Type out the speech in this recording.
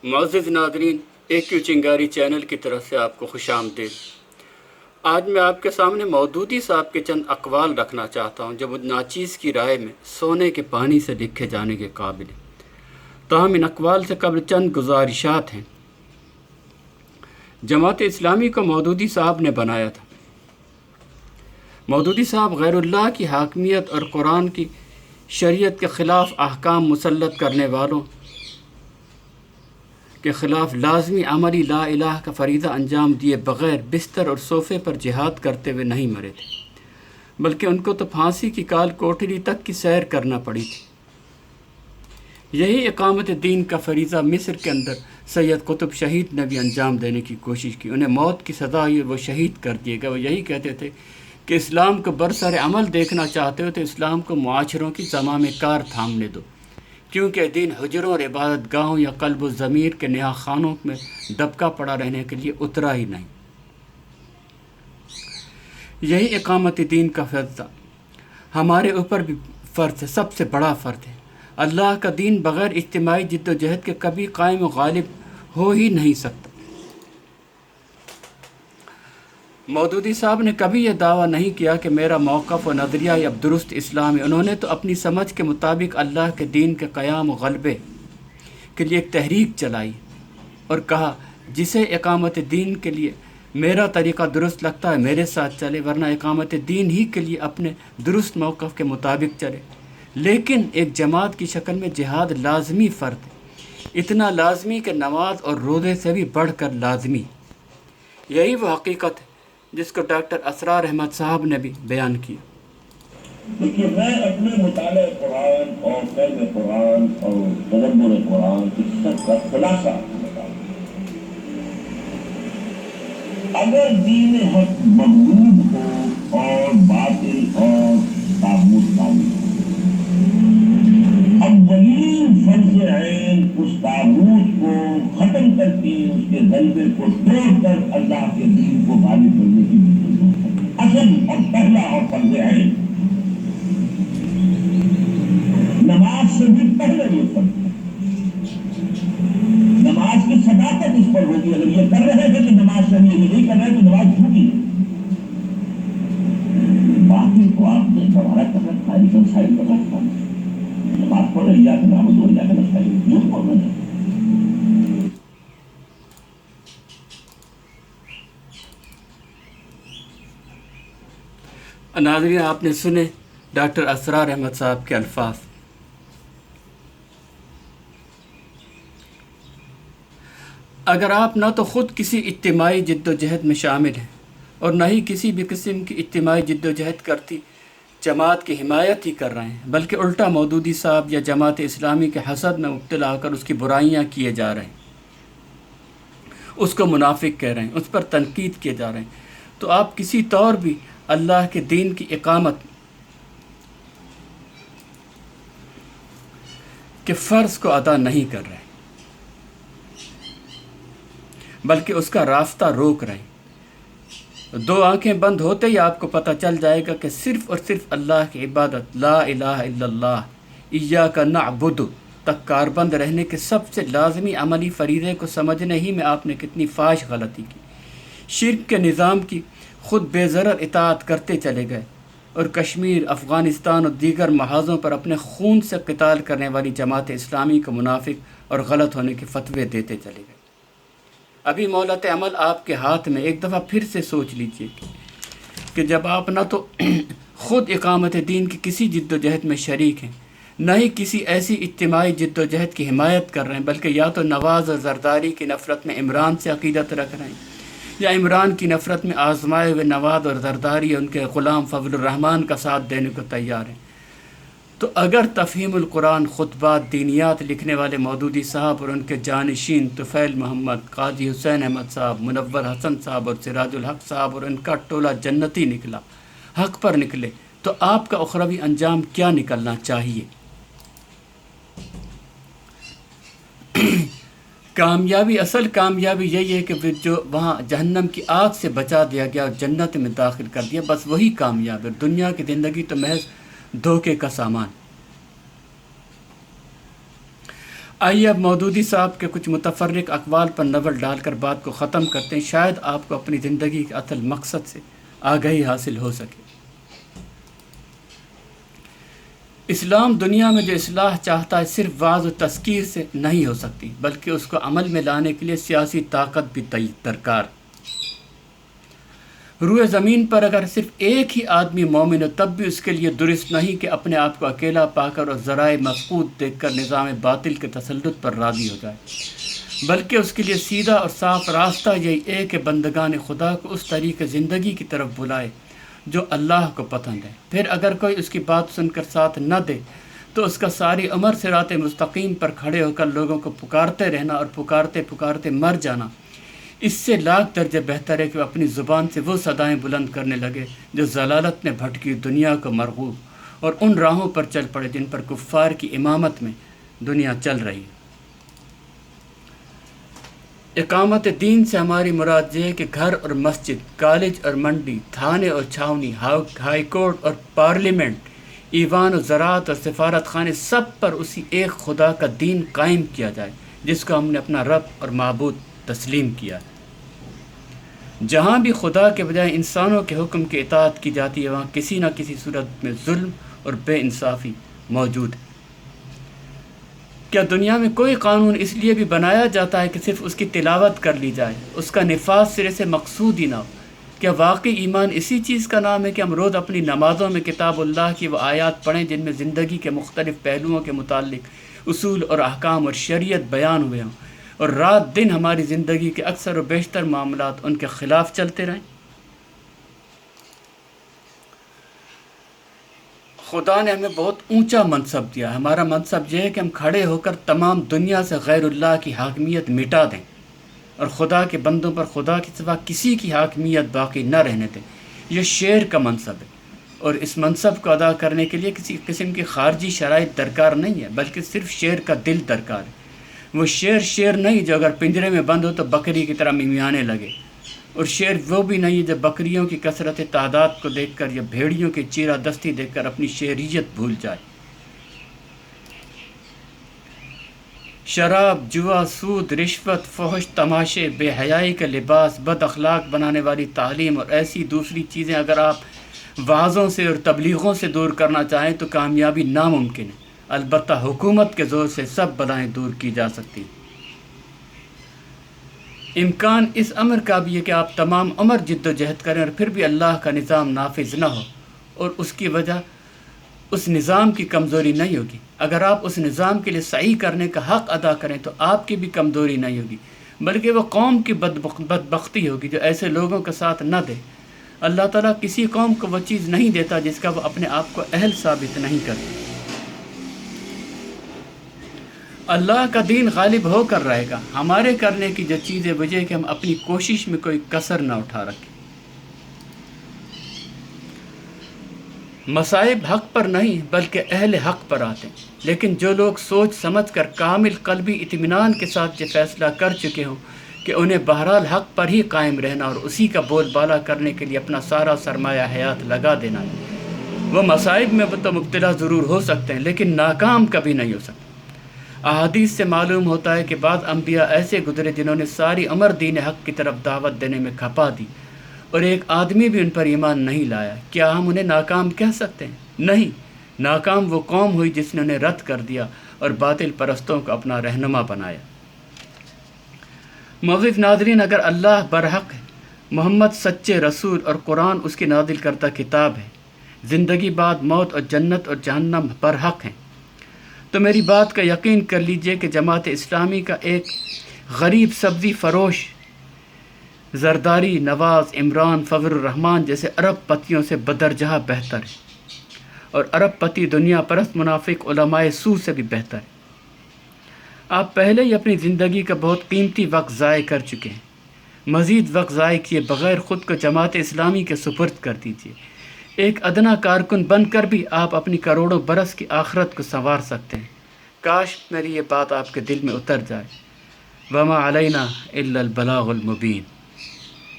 معزز ناظرین، ایک کیو چنگاری چینل کی طرف سے آپ کو خوش آمدید۔ آج میں آپ کے سامنے مودودی صاحب کے چند اقوال رکھنا چاہتا ہوں جو ناچیز کی رائے میں سونے کے پانی سے لکھے جانے کے قابل ہیں۔ تاہم ان اقوال سے قبل چند گزارشات ہیں۔ جماعت اسلامی کو مودودی صاحب نے بنایا تھا۔ مودودی صاحب غیر اللہ کی حاکمیت اور قرآن کی شریعت کے خلاف احکام مسلط کرنے والوں کے خلاف لازمی عملی لا الہ کا فریضہ انجام دیے بغیر بستر اور صوفے پر جہاد کرتے ہوئے نہیں مرے تھے، بلکہ ان کو تو پھانسی کی کال کوٹری تک کی سیر کرنا پڑی تھی۔ یہی اقامت دین کا فریضہ مصر کے اندر سید قطب شہید نے بھی انجام دینے کی کوشش کی۔ انہیں موت کی سزا ہوئی اور وہ شہید کر دیے گئے۔ وہ یہی کہتے تھے کہ اسلام کو برسر عمل دیکھنا چاہتے ہو تو اسلام کو معاشروں کی زمام کار تھامنے دو، کیونکہ دین حجروں اور عبادت گاہوں یا قلب و ضمیر کے نیا خانوں میں دبکا پڑا رہنے کے لیے اترا ہی نہیں۔ یہی اقامت دین کا فریضہ ہمارے اوپر بھی فرض ہے، سب سے بڑا فرض ہے۔ اللہ کا دین بغیر اجتماعی جد و جہد کے کبھی قائم و غالب ہو ہی نہیں سکتا۔ مودودی صاحب نے کبھی یہ دعویٰ نہیں کیا کہ میرا موقف و نظریہ یا درست اسلام ہے۔ انہوں نے تو اپنی سمجھ کے مطابق اللہ کے دین کے قیام و غلبے کے لیے ایک تحریک چلائی اور کہا جسے اقامت دین کے لیے میرا طریقہ درست لگتا ہے میرے ساتھ چلے، ورنہ اقامت دین ہی کے لیے اپنے درست موقف کے مطابق چلے۔ لیکن ایک جماعت کی شکل میں جہاد لازمی فرض ہے، اتنا لازمی کہ نماز اور روزے سے بھی بڑھ کر لازمی۔ یہی وہ حقیقت ہے جس کو ڈاکٹر اسرار احمد صاحب نے بھی بیان کیا۔ دیکھیے، میں اپنے مطالعہ قرآن اور فہم قرآن اور تدبر قرآن کی سب کا خلاصہ آپ کو بتاؤں۔ اگر دین حق مغلوب ہو اور باطل اور طاغوت قائم ہو، اولین فرض عین اس طاغوت کو ختم کر کے اس کے غلبے کو توڑ کر اللہ کے دین کو غالب کرنے کی اصل اور پہلا اور فرض عین نماز سے بھی پہلے یہ فرض ہے۔ نماز کی صداقت اس پر ہوگی۔ اگر یہ کر رہے ہیں کہ نماز سے یہ نہیں کر رہے تو نماز جھوٹی ہے۔ باقی کو آپ نے دوبارہ کر رکھا ہے، لیکن سائڈ کر رکھا ہے، نماز پڑھ رہی ہے کہ نماز ہو جائے گا، جھوٹ بول رہے ہیں۔ ناظرین، آپ نے سنے ڈاکٹر اسرار احمد صاحب کے الفاظ۔ اگر آپ نہ تو خود کسی اجتماعی جد و جہد میں شامل ہیں اور نہ ہی کسی بھی قسم کی اجتماعی جد و جہد کرتی جماعت کی حمایت ہی کر رہے ہیں، بلکہ الٹا مودودی صاحب یا جماعت اسلامی کے حسد میں مبتلا ہو کر اس کی برائیاں کیے جا رہے ہیں، اس کو منافق کہہ رہے ہیں، اس پر تنقید کیے جا رہے ہیں، تو آپ کسی طور بھی اللہ کے دین کی اقامت کے فرض کو ادا نہیں کر رہے، بلکہ اس کا راستہ روک رہے ہیں۔ دو آنکھیں بند ہوتے ہی آپ کو پتہ چل جائے گا کہ صرف اور صرف اللہ کی عبادت، لا الہ الا اللہ، ایاک نعبد تک کاربند رہنے کے سب سے لازمی عملی فریضے کو سمجھنے ہی میں آپ نے کتنی فاحش غلطی کی۔ شرک کے نظام کی خود بے ضرر اطاعت کرتے چلے گئے اور کشمیر، افغانستان اور دیگر محاذوں پر اپنے خون سے قتال کرنے والی جماعت اسلامی کو منافق اور غلط ہونے کے فتوے دیتے چلے گئے۔ ابھی مہلت عمل آپ کے ہاتھ میں، ایک دفعہ پھر سے سوچ لیجئے کہ جب آپ نہ تو خود اقامت دین کی کسی جد و جہد میں شریک ہیں، نہ ہی کسی ایسی اجتماعی جد و جہد کی حمایت کر رہے ہیں، بلکہ یا تو نواز اور زرداری کی نفرت میں عمران سے عقیدت رکھ رہے ہیں، یا عمران کی نفرت میں آزمائے ہوئے نواز اور زرداری ان کے غلام فضل الرحمان کا ساتھ دینے کو تیار ہیں، تو اگر تفہیم القرآن خطبات دینیات لکھنے والے مودودی صاحب اور ان کے جانشین طفیل محمد، قاضی حسین احمد صاحب، منور حسن صاحب اور سراج الحق صاحب اور ان کا ٹولہ جنتی نکلا، حق پر نکلے، تو آپ کا اخروی انجام کیا نکلنا چاہیے؟ کامیابی، اصل کامیابی یہی ہے کہ جو وہاں جہنم کی آگ سے بچا دیا گیا اور جنت میں داخل کر دیا، بس وہی کامیاب ہے۔ دنیا کی زندگی تو محض دھوکے کا سامان۔ آئیے اب مودودی صاحب کے کچھ متفرق اقوال پر نظر ڈال کر بات کو ختم کرتے ہیں، شاید آپ کو اپنی زندگی کے اصل مقصد سے آگاہی حاصل ہو سکے۔ اسلام دنیا میں جو اصلاح چاہتا ہے صرف وعظ و تذکیر سے نہیں ہو سکتی، بلکہ اس کو عمل میں لانے کے لیے سیاسی طاقت بھی درکار۔ روئے زمین پر اگر صرف ایک ہی آدمی مومن ہو تب بھی اس کے لیے درست نہیں کہ اپنے آپ کو اکیلا پا کر اور ذرائع مفقود دیکھ کر نظام باطل کے تسلط پر راضی ہو جائے، بلکہ اس کے لیے سیدھا اور صاف راستہ یہی ہے کہ بندگان خدا کو اس طریقے زندگی کی طرف بلائے جو اللہ کو پسند ہے۔ پھر اگر کوئی اس کی بات سن کر ساتھ نہ دے تو اس کا ساری عمر صراط مستقیم پر کھڑے ہو کر لوگوں کو پکارتے رہنا اور پکارتے پکارتے مر جانا اس سے لاکھ درجے بہتر ہے کہ وہ اپنی زبان سے وہ صدائیں بلند کرنے لگے جو ضلالت میں بھٹکی دنیا کو مرغوب اور ان راہوں پر چل پڑے جن پر کفار کی امامت میں دنیا چل رہی ہے۔ اقامت دین سے ہماری مراد یہ ہے کہ گھر اور مسجد، کالج اور منڈی، تھانے اور چھاونی، ہائی کورٹ اور پارلیمنٹ، ایوان و زراعت اور سفارت خانے، سب پر اسی ایک خدا کا دین قائم کیا جائے جس کو ہم نے اپنا رب اور معبود تسلیم کیا ہے۔ جہاں بھی خدا کے بجائے انسانوں کے حکم کی اطاعت کی جاتی ہے وہاں کسی نہ کسی صورت میں ظلم اور بے انصافی موجود ہے۔ کیا دنیا میں کوئی قانون اس لیے بھی بنایا جاتا ہے کہ صرف اس کی تلاوت کر لی جائے، اس کا نفاذ سرے سے مقصود ہی نہ ہو؟ کیا واقعی ایمان اسی چیز کا نام ہے کہ ہم روز اپنی نمازوں میں کتاب اللہ کی وہ آیات پڑھیں جن میں زندگی کے مختلف پہلوؤں کے متعلق اصول اور احکام اور شریعت بیان ہوئے ہوں، اور رات دن ہماری زندگی کے اکثر و بیشتر معاملات ان کے خلاف چلتے رہیں؟ خدا نے ہمیں بہت اونچا منصب دیا ہے۔ ہمارا منصب یہ ہے کہ ہم کھڑے ہو کر تمام دنیا سے غیر اللہ کی حاکمیت مٹا دیں اور خدا کے بندوں پر خدا کے سوا کسی کی حاکمیت باقی نہ رہنے دیں۔ یہ شیر کا منصب ہے، اور اس منصب کو ادا کرنے کے لیے کسی قسم کی خارجی شرائط درکار نہیں ہے، بلکہ صرف شیر کا دل درکار ہے۔ وہ شیر نہیں جو اگر پنجرے میں بند ہو تو بکری کی طرح ممیانے لگے، اور شیر وہ بھی نہیں جو بکریوں کی کثرت تعداد کو دیکھ کر یا بھیڑیوں کی چیرہ دستی دیکھ کر اپنی شیریت بھول جائے۔ شراب، جوا، سود، رشوت، فحش، تماشے، بے حیائی کا لباس، بد اخلاق بنانے والی تعلیم اور ایسی دوسری چیزیں اگر آپ وعظوں سے اور تبلیغوں سے دور کرنا چاہیں تو کامیابی ناممکن ہے، البتہ حکومت کے زور سے سب بلائیں دور کی جا سکتی ہیں۔ امکان اس امر کا بھی ہے کہ آپ تمام عمر جد و جہد کریں اور پھر بھی اللہ کا نظام نافذ نہ ہو، اور اس کی وجہ اس نظام کی کمزوری نہیں ہوگی۔ اگر آپ اس نظام کے لیے سعی کرنے کا حق ادا کریں تو آپ کی بھی کمزوری نہیں ہوگی، بلکہ وہ قوم کی بدبختی ہوگی جو ایسے لوگوں کا ساتھ نہ دے۔ اللہ تعالیٰ کسی قوم کو وہ چیز نہیں دیتا جس کا وہ اپنے آپ کو اہل ثابت نہیں کرتا۔ اللہ کا دین غالب ہو کر رہے گا۔ ہمارے کرنے کی جو چیز ہے وہ یہ کہ ہم اپنی کوشش میں کوئی کسر نہ اٹھا رکھیں۔ مصائب حق پر نہیں بلکہ اہل حق پر آتے ہیں، لیکن جو لوگ سوچ سمجھ کر کامل قلبی اطمینان کے ساتھ یہ فیصلہ کر چکے ہوں کہ انہیں بہرحال حق پر ہی قائم رہنا اور اسی کا بول بالا کرنے کے لیے اپنا سارا سرمایہ حیات لگا دینا ہے، وہ مصائب میں تو مبتلا ضرور ہو سکتے ہیں لیکن ناکام کبھی نہیں ہو سکتے۔ احادیث سے معلوم ہوتا ہے کہ بعض انبیاء ایسے گزرے جنہوں نے ساری عمر دین حق کی طرف دعوت دینے میں کھپا دی اور ایک آدمی بھی ان پر ایمان نہیں لایا۔ کیا ہم انہیں ناکام کہہ سکتے ہیں؟ نہیں، ناکام وہ قوم ہوئی جس نے انہیں رد کر دیا اور باطل پرستوں کو اپنا رہنما بنایا۔ معزز ناظرین، اگر اللہ برحق ہے، محمد سچے رسول اور قرآن اس کی نازل کردہ کتاب ہے، زندگی بعد موت اور جنت اور جہنم برحق ہیں، تو میری بات کا یقین کر لیجئے کہ جماعت اسلامی کا ایک غریب سبزی فروش زرداری نواز عمران فضل الرحمان جیسے ارب پتیوں سے بدرجہ بہتر ہے، اور ارب پتی دنیا پرست منافق علماء سو سے بھی بہتر ہے۔ آپ پہلے ہی اپنی زندگی کا بہت قیمتی وقت ضائع کر چکے ہیں، مزید وقت ضائع کیے بغیر خود کو جماعت اسلامی کے سپرد کر دیجئے۔ ایک ادنا کارکن بن کر بھی آپ اپنی کروڑوں برس کی آخرت کو سنوار سکتے ہیں۔ کاش میری یہ بات آپ کے دل میں اتر جائے۔ وما علینا الا البلاغ المبین۔